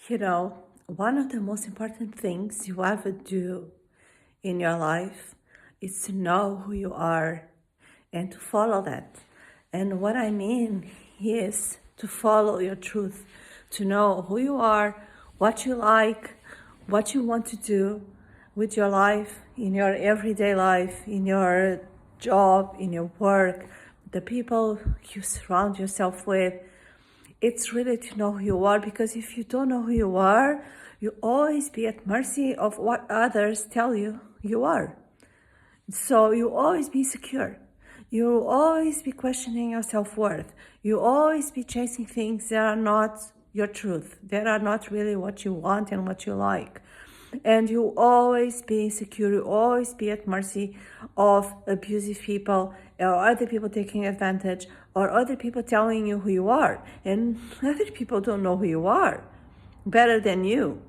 One of the most important things you ever do in your life is to know who you are and to follow that. And what I mean is to follow your truth, to know who you are, what you like, what you want to do with your life, in your everyday life, in your job, in your work, the people you surround yourself with. It's really to know who you are, because if you don't know who you are, you always be at mercy of what others tell you you are. So you always be insecure. You always be questioning your self-worth. You always be chasing things that are not your truth, that are not really what you want and what you like. And you always be insecure, you always be at mercy of abusive people or other people taking advantage or other people telling you who you are. And other people don't know who you are better than you.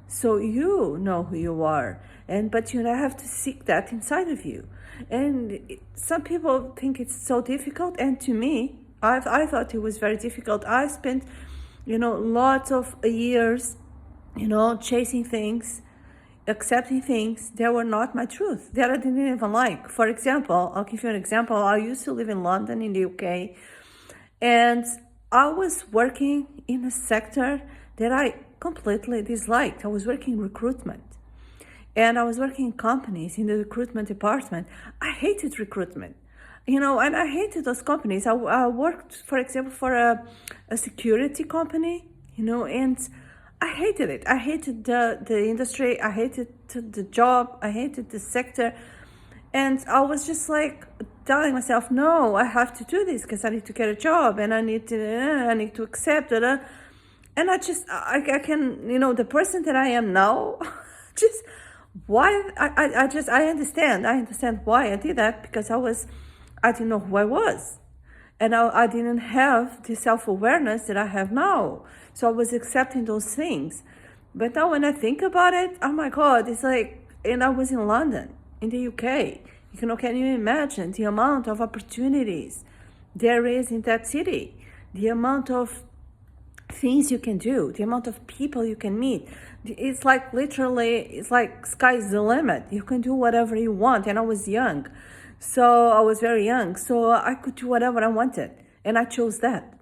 So you know who you are, but you have to seek that inside of you. And some people think it's so difficult, and to me, I thought it was very difficult. I spent, lots of years, chasing things, accepting things that were not my truth, that I didn't even like. For example, I'll give you an example. I used to live in London, in the UK, and I was working in a sector that I completely disliked. I was working in recruitment, and I was working in companies in the recruitment department. I hated recruitment, and I hated those companies. I worked, for example, for a security company, and I hated it. I hated the industry. I hated the job. I hated the sector. And I was just like telling myself, no, I have to do this because I need to get a job and I need to accept it. And I can, the person that I am now, just why, I understand why I did that, because I didn't know who I was. And I didn't have the self-awareness that I have now. So I was accepting those things. But now when I think about it, oh my God, it's like, and I was in London, in the UK. Can you imagine the amount of opportunities there is in that city? The amount of things you can do, the amount of people you can meet. It's like literally, it's like sky's the limit. You can do whatever you want. And I was young. So I was very young. So I could do whatever I wanted. And I chose that.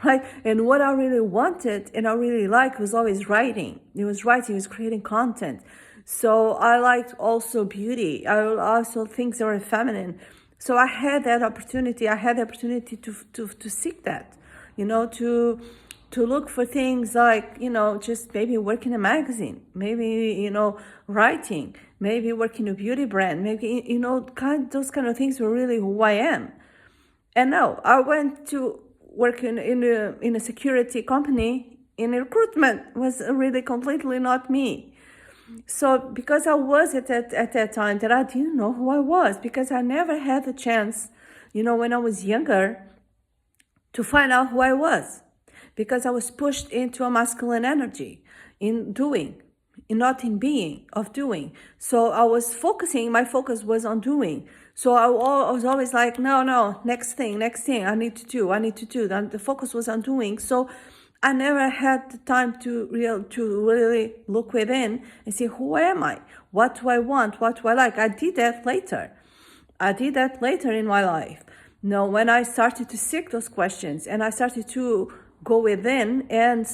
Right? And what I really wanted and I really liked was always writing. It was creating content. So I liked also beauty. I also things that were feminine. So I had that opportunity. I had the opportunity to seek that, to look for things like, just maybe work in a magazine, maybe, writing, maybe work in a beauty brand, maybe, those kind of things were really who I am. And now I went to work in a security company in recruitment. Was really completely not me. So because I was at that time that I didn't know who I was, because I never had the chance, when I was younger, to find out who I was, because I was pushed into a masculine energy in doing, not in being, of doing. So my focus was on doing. So I was always like, no, next thing, I need to do. And the focus was on doing. So I never had the time to really look within and see, who am I? What do I want? What do I like? I did that later in my life. When I started to seek those questions and I started to go within and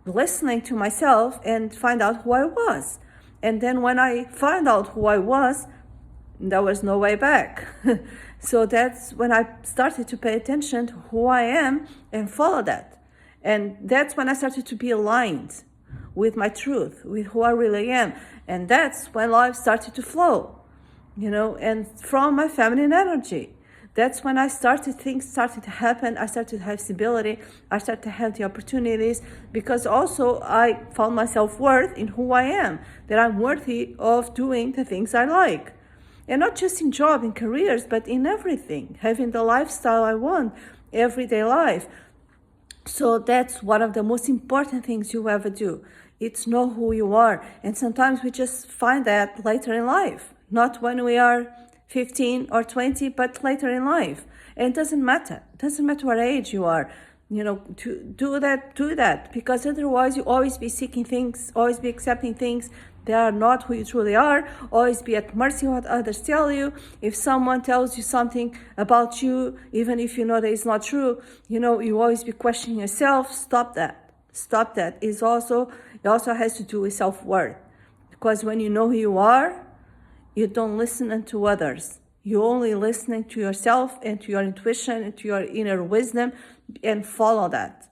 listening to myself and find out who I was. And then when I found out who I was, there was no way back. So that's when I started to pay attention to who I am and follow that. And that's when I started to be aligned with my truth, with who I really am. And that's when life started to flow, and from my feminine energy. That's when things started to happen. I started to have stability. I started to have the opportunities, because also I found my self-worth in who I am, that I'm worthy of doing the things I like. And not just in job, in careers, but in everything, having the lifestyle I want, everyday life. So that's one of the most important things you ever do. It's know who you are. And sometimes we just find that later in life, not when we are 15 or 20, but later in life. And it doesn't matter. It doesn't matter what age you are. to do that, because otherwise you always be seeking things, always be accepting things that are not who you truly are, always be at mercy of what others tell you. If someone tells you something about you, even if you know that it's not true, you always be questioning yourself. Stop that. It also has to do with self-worth, because when you know who you are, you don't listen to others. You're only listening to yourself and to your intuition and to your inner wisdom, and follow that.